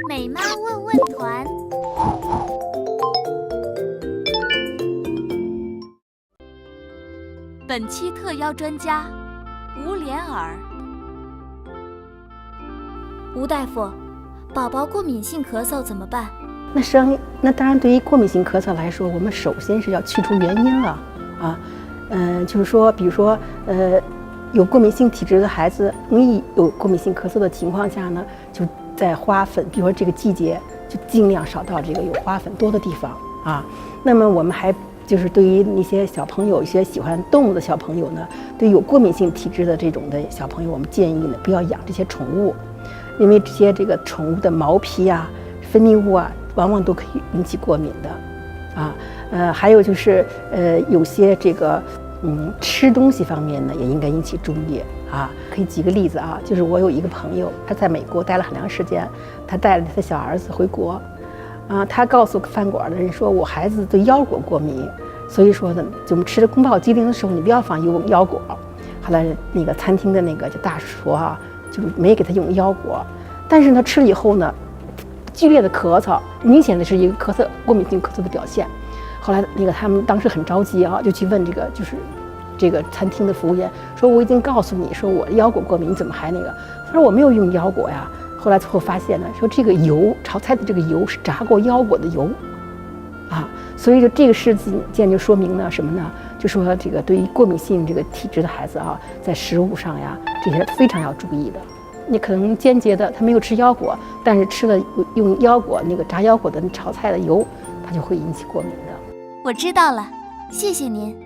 美妈问问团。本期特邀专家吴连耳。吴大夫，宝宝过敏性咳嗽怎么办？那当然，对于过敏性咳嗽来说，我们首先是要去除原因了啊。就是说，比如说，有过敏性体质的孩子，容易有过敏性咳嗽的情况下呢，就在花粉，比如说这个季节，就尽量少到这个有花粉多的地方啊。那么我们还就是对于那些小朋友，一些喜欢动物的小朋友呢，对有过敏性体质的这种的小朋友，我们建议呢不要养这些宠物，因为这个宠物的毛皮啊、分泌物啊，往往都可以引起过敏的啊。还有就是有些这个吃东西方面呢，也应该引起注意啊。可以举个例子啊，就是我有一个朋友，他在美国待了很长时间，他带着他的小儿子回国，他告诉饭馆的人说，我孩子对腰果过敏，所以说呢，我们吃宫保鸡丁的时候，你不要放腰果。后来那个餐厅的那个就大说啊，就是没给他用腰果，但是呢吃了以后呢，剧烈的咳嗽，明显的是一个过敏性咳嗽的表现。后来那个他们当时很着急啊，就去问这个餐厅的服务员说，我已经告诉你说我腰果过敏，你怎么还那个？他说我没有用腰果呀。后来最后发现呢，说这个油炒菜的这个油是炸过腰果的油啊，所以说这个事件就说明呢什么呢？就说这个对于过敏性这个体质的孩子啊，在食物上呀这些非常要注意的。你可能间接的他没有吃腰果，但是吃了用腰果那个炸腰果的炒菜的油，它就会引起过敏的。我知道了，谢谢您。